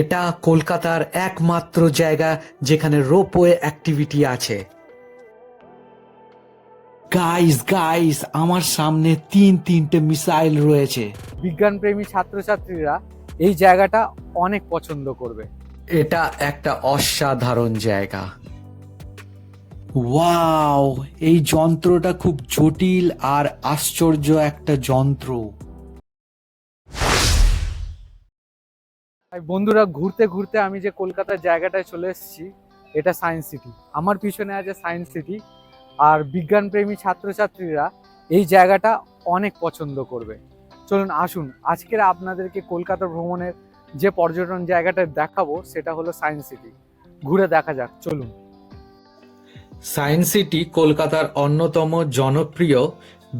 এটা কলকাতার একমাত্র জায়গা যেখানে রোপওয়ে অ্যাক্টিভিটি আছে। গাইস গাইস, আমার সামনে তিনটে মিসাইল রয়েছে। বিজ্ঞানপ্রেমী ছাত্রছাত্রীরা এই জায়গাটা অনেক পছন্দ করবে। এটা একটা অসাধারণ জায়গা। ওয়াও, এই যন্ত্রটা খুব জটিল আর আশ্চর্য একটা যন্ত্র। বন্ধুরা, ঘুরতে ঘুরতে আমি যে কলকাতার জায়গাটায় চলে এসেছি, এটা সায়েন্স সিটি। আমার পিছনে আছে সায়েন্স সিটি, আর বিজ্ঞানপ্রেমী ছাত্রছাত্রীরা এই জায়গাটা অনেক পছন্দ করবে। চলুন আসুন, আজকের আপনাদেরকে কলকাতা ভ্রমণের যে পর্যটন জায়গাটা দেখাবো সেটা হলো সায়েন্স সিটি। ঘুরে দেখা যাক, চলুন। সায়েন্স সিটি কলকাতার অন্যতম জনপ্রিয়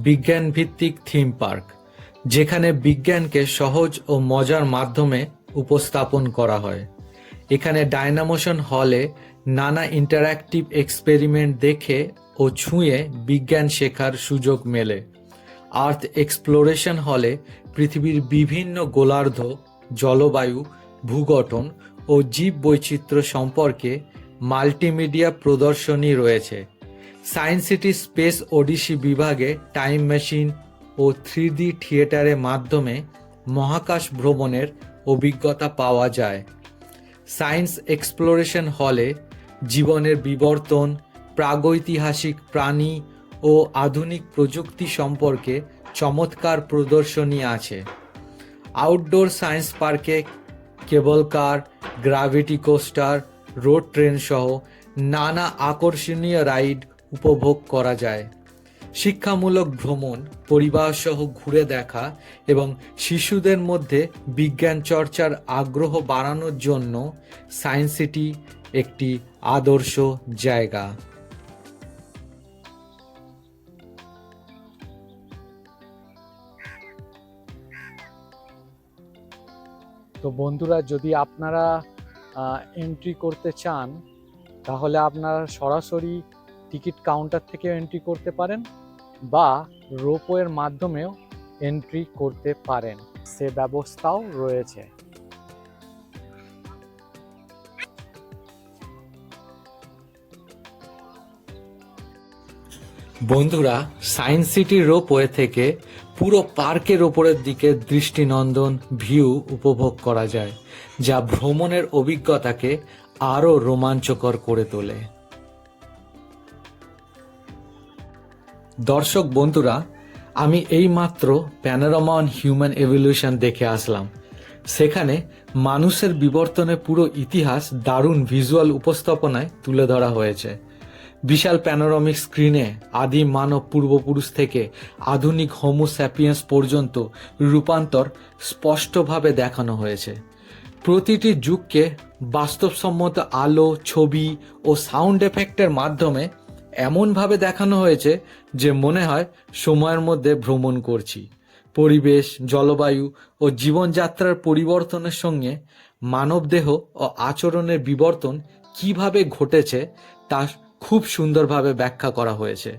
বিজ্ঞান ভিত্তিক থিম পার্ক, যেখানে বিজ্ঞানকে সহজ ও মজার মাধ্যমে উপস্থাপন করা হয়। এখানে ডায়নামোশন হলে নানা ইন্টারঅ্যাক্টিভ এক্সপেরিমেন্ট দেখে ও ছুঁয়ে বিজ্ঞান শেখার সুযোগ মেলে। আর্থ এক্সপ্লোরেশন হলে পৃথিবীর বিভিন্ন গোলার্ধ, জলবায়ু, ভূগঠন ও জীব বৈচিত্র্য সম্পর্কে মাল্টিমিডিয়া প্রদর্শনী রয়েছে। সায়েন্স সিটি স্পেস ওডিসি বিভাগে টাইম মেশিন ও 3D থিয়েটারের মাধ্যমে মহাকাশ ভ্রমণের অভিজ্ঞতা পাওয়া যায়। সায়েন্স এক্সপ্লোরেশন হলে জীবনের বিবর্তন, প্রাগৈতিহাসিক প্রাণী ও আধুনিক প্রযুক্তি সম্পর্কে চমৎকার প্রদর্শনী আছে। আউটডোর সায়েন্স পার্কে কেবল কার, গ্র্যাভিটি কোস্টার, রোড ট্রেন সহ নানা আকর্ষণীয় রাইড উপভোগ করা যায়। শিক্ষামূলক ভ্রমণ, পরিবার সহ ঘুরে দেখা এবং শিশুদের মধ্যে বিজ্ঞান চর্চার আগ্রহ বাড়ানোর জন্য সায়েন্স সিটি একটি আদর্শ জায়গা। তো বন্ধুরা, যদি আপনারা এন্ট্রি করতে চান তাহলে আপনারা সরাসরি টিকিট কাউন্টার থেকে এন্ট্রি করতে পারেন বা রোপওয়ের মাধ্যমেও এন্ট্রি করতে পারেন, সে ব্যবস্থাও রয়েছে। বন্ধুরা, সায়েন্স সিটির রোপওয়ে থেকে পুরো পার্কের ওপরের দিকে দৃষ্টিনন্দন ভিউ উপভোগ করা যায়, যা ভ্রমণের অভিজ্ঞতাকে আরও রোমাঞ্চকর করে তোলে। দর্শক বন্ধুরা, আমি এইমাত্র প্যানোরামা অন হিউম্যান এভলিউশন দেখে আসলাম। সেখানে মানুষের বিবর্তনের পুরো ইতিহাস দারুণ ভিজুয়াল উপস্থাপনায় তুলে ধরা হয়েছে। বিশাল প্যানোরামিক স্ক্রিনে আদিম মানব পূর্বপুরুষ থেকে আধুনিক হোমো স্যাপিয়েন্স পর্যন্ত রূপান্তর স্পষ্টভাবে দেখানো হয়েছে। প্রতিটি যুগকে বাস্তবসম্মত আলো, ছবি ও সাউন্ড এফেক্টের মাধ্যমে এমনভাবে দেখানো হয়েছে যে মনে হয় সময়ের মধ্যে ভ্রমণ করছি। পরিবেশ, জলবায়ু ও জীবনযাত্রার পরিবর্তনের সঙ্গে মানবদেহ ও আচরণের বিবর্তন কিভাবে ঘটেছে তা খুব সুন্দরভাবে ব্যাখ্যা করা হয়েছে।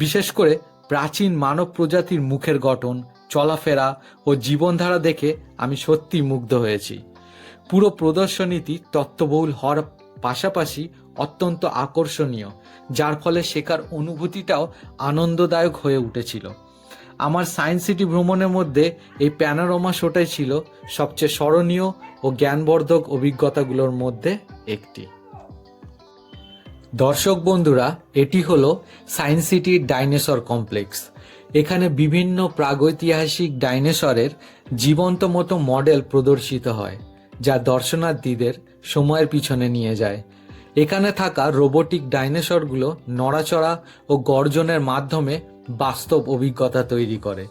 বিশেষ করে প্রাচীন মানব প্রজাতির মুখের গঠন, চলাফেরা ও জীবনধারা দেখে আমি সত্যি মুগ্ধ হয়েছি। পুরো প্রদর্শনীটি তত্ত্ববহুল হওয়ার পাশাপাশি অত্যন্ত আকর্ষণীয়, যার ফলে শেখার অনুভূতিটাও আনন্দদায়ক হয়ে উঠেছিল। আমার সায়েন্স সিটি ভ্রমণের মধ্যে এই প্যানোরামা শোটাই ছিল সবচেয়ে স্মরণীয় ও জ্ঞানবর্ধক অভিজ্ঞতাগুলোর মধ্যে একটি। দর্শক বন্ধুরা, এটি হলো সায়েন্স সিটির ডাইনোসর কমপ্লেক্স। এখানে বিভিন্ন প্রাগৈতিহাসিক ডাইনোসরের জীবন্ত মতো মডেল প্রদর্শিত হয়, যা দর্শনার্থীদের সময়ের পিছনে নিয়ে যায়। এখানে থাকা রোবোটিক ডাইনোসরগুলো নড়াচড়া ও গর্জনের মাধ্যমে বাস্তব অভিজ্ঞতা তৈরি করে।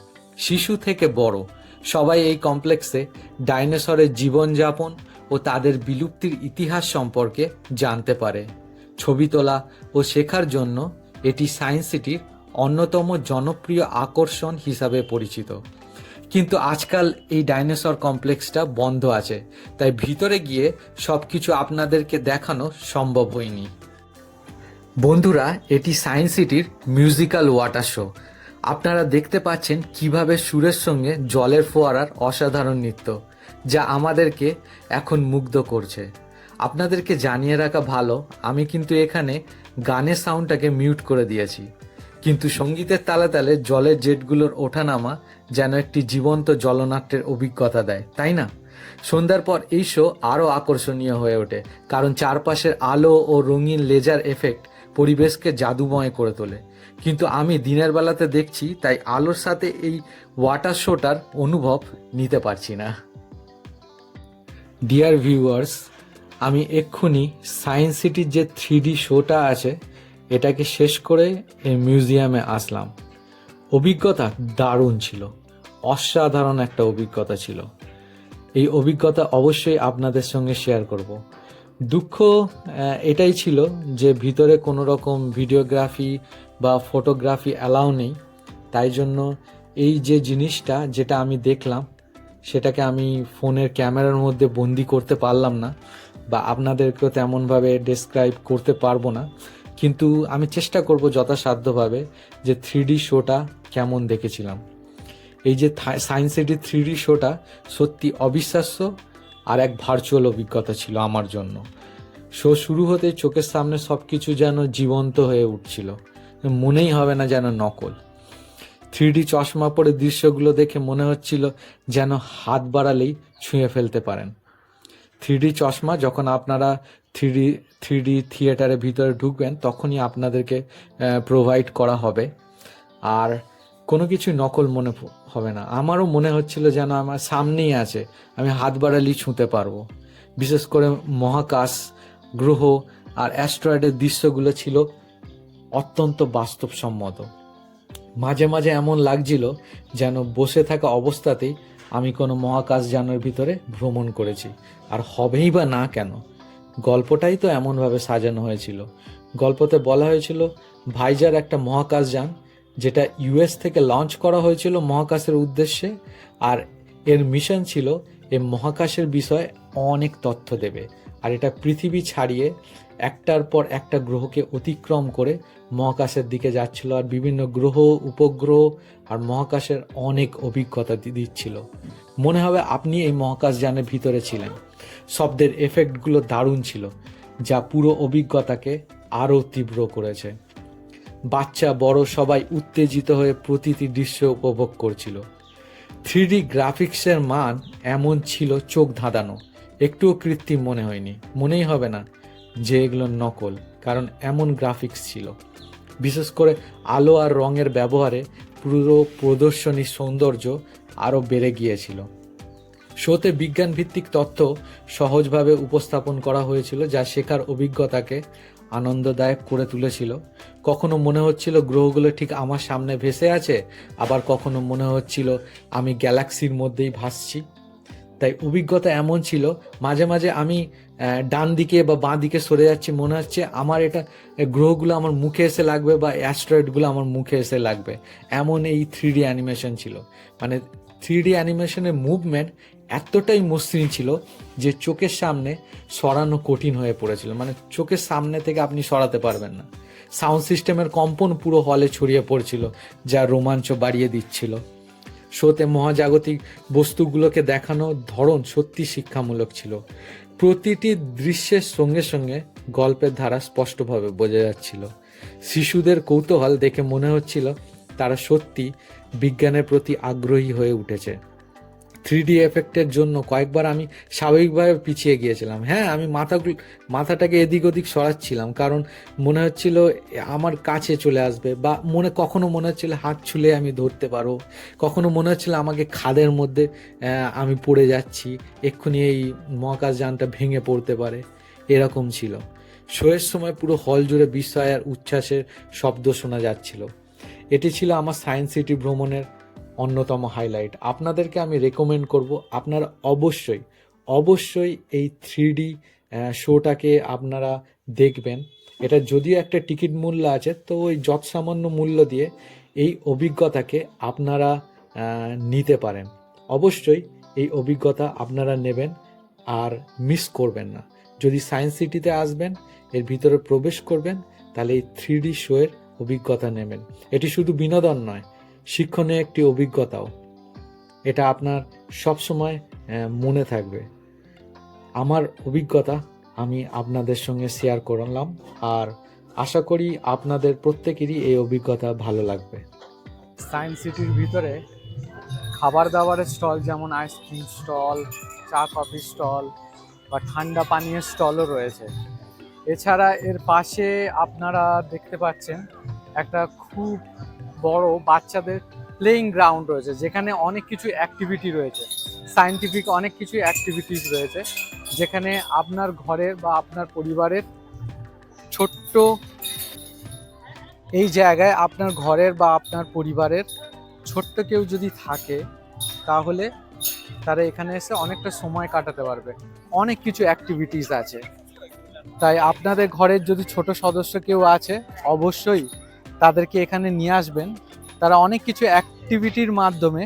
শিশু থেকে বড় সবাই এই কমপ্লেক্সে ডাইনোসরের জীবনযাপন ও তাদের বিলুপ্তির ইতিহাস সম্পর্কে জানতে পারে। ছবি তোলা ও শেখার জন্য এটি সায়েন্স সিটির অন্যতম জনপ্রিয় আকর্ষণ হিসাবে পরিচিত। কিন্তু আজকাল এই ডাইনোসর কমপ্লেক্সটা বন্ধ আছে, তাই ভিতরে গিয়ে সবকিছু আপনাদেরকে দেখানো সম্ভব হয়নি। বন্ধুরা, এটি সায়েন্স সিটির মিউজিক্যাল ওয়াটার শো। আপনারা দেখতে পাচ্ছেন কিভাবে সুরের সঙ্গে জলের ফোয়ারার অসাধারণ নৃত্য। যা আমাদেরকে এখন মুগ্ধ করছে। আপনাদেরকে জানিয়ে রাখা ভালো, আমি কিন্তু এখানে গানের সাউন্ডটাকে মিউট করে দিয়েছি, কিন্তু সঙ্গীতের তালে তালে জলের জেটগুলোর ওঠানামা যেন একটি জীবন্ত জলনাট্যের অভিজ্ঞতা দেয়, তাই না? সন্ধ্যার পর এই শো আরও আকর্ষণীয় হয়ে ওঠে, কারণ চারপাশের আলো ও রঙিন লেজার এফেক্ট পরিবেশকে জাদুময় করে তোলে। কিন্তু আমি দিনের বেলাতে দেখছি, তাই আলোর সাথে এই ওয়াটার শোটার অনুভব নিতে পারছি না। ডিয়ার ভিউয়ার্স, আমি এক্ষুনি সায়েন্স সিটির যে 3D শোটা আছে এটাকে শেষ করে এই মিউজিয়ামে আসলাম। অভিজ্ঞতা দারুণ ছিল, অসাধারণ একটা অভিজ্ঞতা ছিল। এই অভিজ্ঞতা অবশ্যই আপনাদের সঙ্গে শেয়ার করব। দুঃখ এটাই ছিল যে ভিতরে কোনো রকম ভিডিওগ্রাফি বা ফটোগ্রাফি অ্যালাউ নেই, তাই জন্য এই যে জিনিসটা যেটা আমি দেখলাম সেটাকে আমি ফোনের ক্যামেরার মধ্যে বন্দি করতে পারলাম না, বা আপনাদেরকেও তেমনভাবে ডেসক্রাইব করতে পারবো না, কিন্তু আমি চেষ্টা করব যথাসাধ্যভাবে যে 3D শোটা কেমন দেখেছিলাম। এই যে সায়েন্স সিটি 3D শোটা সত্যি অবিশ্বাস্য আর এক ভার্চুয়াল অভিজ্ঞতা ছিল আমার জন্য। শো শুরু হতে চোখের সামনে সব কিছু যেন জীবন্ত হয়ে উঠছিল, মনেই হবে না যেন নকল। 3D চশমা পরে দৃশ্যগুলো দেখে মনে হচ্ছিল যেন হাত বাড়ালেই ছুঁয়ে ফেলতে পারেন। 3D চশমা যখন আপনারা 3D থিয়েটারের ভিতরে ঢুকবেন তখনই আপনাদেরকে প্রোভাইড করা হবে, আর কোনো কিছু নকল মনে হবে না। আমারও মনে হচ্ছিল যেন আমার সামনেই আছে, আমি হাত বাড়ালেই ছুঁতে পারবো। বিশেষ করে মহাকাশ, গ্রহ আর অ্যাস্ট্রয়েডের দৃশ্যগুলো ছিল অত্যন্ত বাস্তবসম্মত। মাঝে মাঝে এমন লাগছিল যেন বসে থাকা অবস্থাতেই আমি কোনো মহাকাশযানের ভিতরে ভ্রমণ করেছি, আর হবেই বা না কেন, গল্পটাই তো এমনভাবে সাজানো হয়েছিল। গল্পতে বলা হয়েছিল ভাইজার একটা মহাকাশযান যেটা ইউএস থেকে লঞ্চ করা হয়েছিল মহাকাশের উদ্দেশ্যে, আর এর মিশন ছিল এই মহাকাশের বিষয়ে অনেক তথ্য দেবে, আর এটা পৃথিবী ছাড়িয়ে একটার পর একটা গ্রহকে অতিক্রম করে মহাকাশের দিকে যাচ্ছিল, আর বিভিন্ন গ্রহ, উপগ্রহ আর মহাকাশের অনেক অভিজ্ঞতা দিচ্ছিল। মনে হবে আপনি এই মহাকাশযানের ভিতরে ছিলেন। শব্দের এফেক্টগুলো দারুণ ছিল, যা পুরো অভিজ্ঞতাকে আরও তীব্র করেছে। বাচ্চা বড় সবাই উত্তেজিত হয়ে প্রতিটি দৃশ্য উপভোগ করছিল। 3D গ্রাফিক্সের মান এমন ছিল চোখ ধাঁধানো, একটুও কৃত্রিম মনে হয়নি, মনেই হবে না যে এগুলো নকল, কারণ এমন গ্রাফিক্স ছিল। বিশেষ করে আলো আর রঙের ব্যবহারে পুরো প্রদর্শনীর সৌন্দর্য আরও বেড়ে গিয়েছিল। শোতে বিজ্ঞানভিত্তিক তথ্য সহজভাবে উপস্থাপন করা হয়েছিল, যা শেখার অভিজ্ঞতাকে আনন্দদায়ক করে তুলেছিল। কখনো মনে হচ্ছিল গ্রহগুলো ঠিক আমার সামনে ভেসে আছে, আবার কখনো মনে হচ্ছিল আমি গ্যালাক্সির মধ্যেই ভাসছি। তাই অভিজ্ঞতা এমন ছিল, মাঝে মাঝে আমি ডান দিকে বা বাঁ দিকে সরে যাচ্ছি, মনে হচ্ছে আমার এটা গ্রহগুলো আমার মুখে এসে লাগবে বা অ্যাস্ট্রয়েডগুলো আমার মুখে এসে লাগবে, এমন এই 3D অ্যানিমেশন ছিল। মানে 3D অ্যানিমেশনের মুভমেন্ট এতটাই মসৃণ ছিল যে চোখের সামনে সরানো কঠিন হয়ে পড়েছিল, মানে চোখের সামনে থেকে আপনি সরাতে পারবেন না। সাউন্ড সিস্টেমের কম্পন পুরো হলে ছড়িয়ে পড়ছিল, যা রোমাঞ্চ বাড়িয়ে দিচ্ছিল। শোতে মহাজাগতিক বস্তুগুলোকে দেখানো ধরন সত্যি শিক্ষামূলক ছিল। প্রতিটি দৃশ্যের সঙ্গে সঙ্গে গল্পের ধারা স্পষ্টভাবে বোঝা যাচ্ছিল। শিশুদের কৌতূহল দেখে মনে হচ্ছিল তারা সত্যি বিজ্ঞানের প্রতি আগ্রহী হয়ে উঠেছে। 3D এফেক্টের জন্য কয়েকবার আমি স্বাভাবিকভাবে পিছিয়ে গিয়েছিলাম। হ্যাঁ, আমি মাথাটাকে এদিক ওদিক সরাচ্ছিলাম, কারণ মনে হচ্ছিল আমার কাছে চলে আসবে, বা কখনো মনে হচ্ছিল হাত ছুলে আমি ধরতে পারবো, কখনো মনে হচ্ছিল আমাকে খাদের মধ্যে আমি পড়ে যাচ্ছি, এক্ষুনি এই মহাকাশযানটা ভেঙে পড়তে পারে, এরকম ছিল। শোয়ের সময় পুরো হল জুড়ে বিস্ময় আর উচ্ছ্বাসের শব্দ শোনা যাচ্ছিল। এটি ছিল আমার সায়েন্স সিটি ভ্রমণের অন্যতম হাইলাইট। আপনাদেরকে আমি রেকমেন্ড করব, আপনারা অবশ্যই এই 3D শোটাকে আপনারা দেখবেন। এটা যদিও একটা টিকিট মূল্য আছে, তো ওই যৎসামান্য মূল্য দিয়ে এই অভিজ্ঞতাকে আপনারা নিতে পারেন। অবশ্যই এই অভিজ্ঞতা আপনারা নেবেন আর মিস করবেন না। যদি সায়েন্স সিটিতে আসবেন, এর ভিতরে প্রবেশ করবেন, তাহলে এই 3D শোয়ের অভিজ্ঞতা নেবেন। এটি শুধু বিনোদন নয়, শিক্ষণীয় একটি অভিজ্ঞতাও। এটা আপনার সবসময় মনে থাকবে। আমার অভিজ্ঞতা আমি আপনাদের সঙ্গে শেয়ার করলাম, আর আশা করি আপনাদের প্রত্যেকেরই এই অভিজ্ঞতা ভালো লাগবে। সায়েন্স সিটির ভিতরে খাবার দাবারের স্টল, যেমন আইসক্রিম স্টল, চা কফি স্টল বা ঠান্ডা পানীয় স্টলও রয়েছে। এছাড়া এর পাশে আপনারা দেখতে পাচ্ছেন একটা খুব বড় বাচ্চাদের প্লেইং গ্রাউন্ড রয়েছে, যেখানে অনেক কিছু অ্যাক্টিভিটি রয়েছে, সায়েন্টিফিক অনেক কিছু অ্যাক্টিভিটিস রয়েছে, যেখানে আপনার ঘরের বা আপনার পরিবারের ছোট্ট এই জায়গায় আপনার ঘরের বা আপনার পরিবারের ছোট্ট কেউ যদি থাকে, তাহলে তারা এখানে এসে অনেকটা সময় কাটাতে পারবে। অনেক কিছু অ্যাক্টিভিটিস আছে, তাই আপনাদের ঘরের যদি ছোট সদস্য কেউ আছে, অবশ্যই তাদেরকে এখানে নিয়ে আসবেন। তারা অনেক কিছু অ্যাক্টিভিটির মাধ্যমে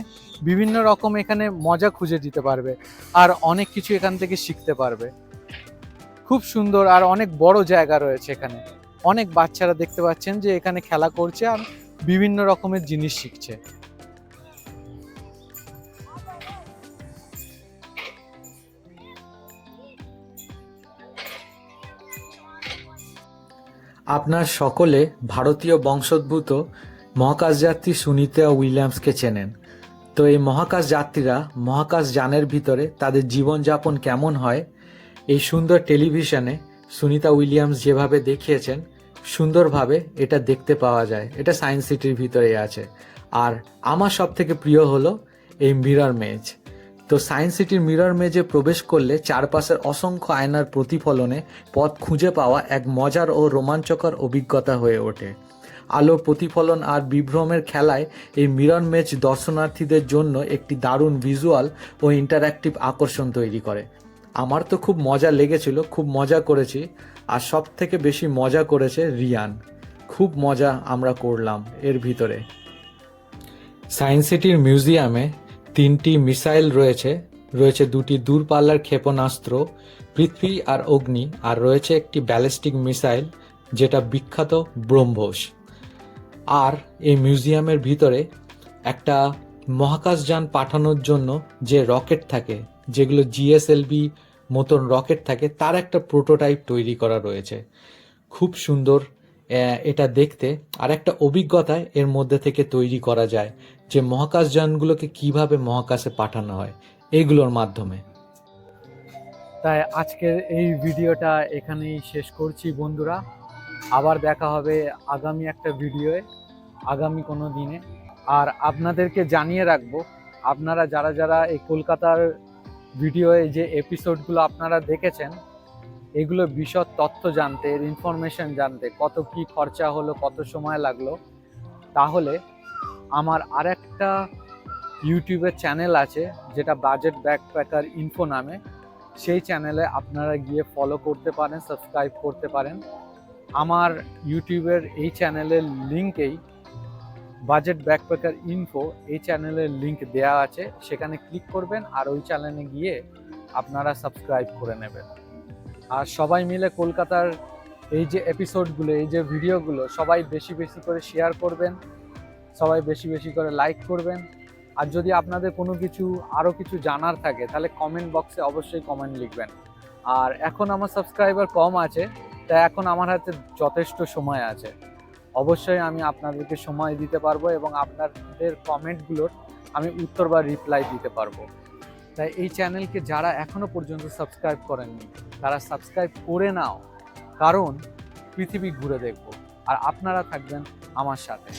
বিভিন্ন রকম এখানে মজা খুঁজে দিতে পারবে, আর অনেক কিছু এখান থেকে শিখতে পারবে। খুব সুন্দর আর অনেক বড় জায়গা রয়েছে এখানে। অনেক বাচ্চারা দেখতে পাচ্ছেন যে এখানে খেলা করছে আর বিভিন্ন রকমের জিনিস শিখছে। আপনার সকলে ভারতীয় বংশোদ্ভূত মহাকাশযাত্রী সুনিতা উইলিয়ামসকে চেনেন। তো এই মহাকাশ যাত্রীরা মহাকাশ যানের ভিতরে তাদের জীবনযাপন কেমন হয়, এই সুন্দর টেলিভিশনে সুনিতা উইলিয়ামস যেভাবে দেখিয়েছেন, সুন্দরভাবে এটা দেখতে পাওয়া যায়। এটা সায়েন্স সিটির ভিতরেই আছে। আর আমার সব থেকে প্রিয় হলো এই মিরর মেজ। তো সায়েন্স সিটির মিরর মেজে প্রবেশ করলে চারপাশের অসংখ্য আয়নার প্রতিফলনে পথ খুঁজে পাওয়া এক মজার ও রোমাঞ্চকর অভিজ্ঞতা হয়ে ওঠে। আলোর প্রতিফলন আর বিভ্রমের খেলায় এই মিরর মেজ দর্শনার্থীদের জন্য একটি দারুণ ভিজুয়াল ও ইন্টারঅ্যাক্টিভ আকর্ষণ তৈরি করে। আমার তো খুব মজা লেগেছিল, খুব মজা করেছি। আর সব থেকে বেশি মজা করেছে রিয়ান। খুব মজা আমরা করলাম এর ভিতরে। সায়েন্স সিটির মিউজিয়ামে 3টি মিসাইল রয়েছে, রয়েছে 2টি দূরপাল্লার ক্ষেপণাস্ত্র পৃথ্বী আর অগ্নি, আর রয়েছে একটি ব্যালিস্টিক মিসাইল যেটা বিখ্যাত ব্রহ্মোস। আর এই মিউজিয়ামের ভিতরে একটা মহাকাশযান পাঠানোর জন্য যে রকেট থাকে, যেগুলো জিএসএলভি মতন রকেট থাকে, তার একটা প্রোটোটাইপ তৈরি করা রয়েছে। খুব সুন্দর এটা দেখতে, আর একটা অভিজ্ঞতা এর মধ্যে থেকে তৈরি করা যায় যে মহাকাশযানগুলোকে কিভাবে মহাকাশে পাঠানো হয় এইগুলোর মাধ্যমে। তাই আজকের এই ভিডিওটা এখানেই শেষ করছি বন্ধুরা। আবার দেখা হবে আগামী একটা ভিডিওয়ে, আগামী কোনো দিনে। আর আপনাদেরকে জানিয়ে রাখবো, আপনারা যারা যারা এই কলকাতার ভিডিওয়ে যে এপিসোডগুলো আপনারা দেখেছেন, এগুলো বিশদ তথ্য জানতে, এর ইনফরমেশন জানতে, কত কি খরচা হলো, কত সময় লাগলো, তাহলে আমার আরেকটা ইউটিউবের চ্যানেল আছে যেটা বাজেট ব্যাকপ্যাকার ইনফো নামে। সেই চ্যানেলে আপনারা গিয়ে ফলো করতে পারেন, সাবস্ক্রাইব করতে পারেন। আমার ইউটিউবের এই চ্যানেলের লিঙ্কেই বাজেট ব্যাকপ্যাকার ইনফো এই চ্যানেলের লিঙ্ক দেওয়া আছে, সেখানে ক্লিক করবেন আর ওই চ্যানেলে গিয়ে আপনারা সাবস্ক্রাইব করে নেবেন। আর সবাই মিলে কলকাতার এই যে এপিসোডগুলো, এই যে ভিডিওগুলো সবাই বেশি বেশি করে শেয়ার করবেন, সবাই বেশি বেশি করে লাইক করবেন। আর যদি আপনাদের কোনো কিছু আরও কিছু জানার থাকে, তাহলে কমেন্ট বক্সে অবশ্যই কমেন্ট লিখবেন। আর এখন আমার সাবস্ক্রাইবার কম আছে, তাই এখন আমার হাতে যথেষ্ট সময় আছে। অবশ্যই আমি আপনাদেরকে সময় দিতে পারবো এবং আপনাদের কমেন্টগুলোর আমি উত্তর বা রিপ্লাই দিতে পারবো। তাই এই চ্যানেলকে যারা এখনো পর্যন্ত সাবস্ক্রাইব করেননি, তারা সাবস্ক্রাইব করে নাও, কারণ পৃথিবী ঘুরে দেখবো আর আপনারা থাকবেন আমার সাথে।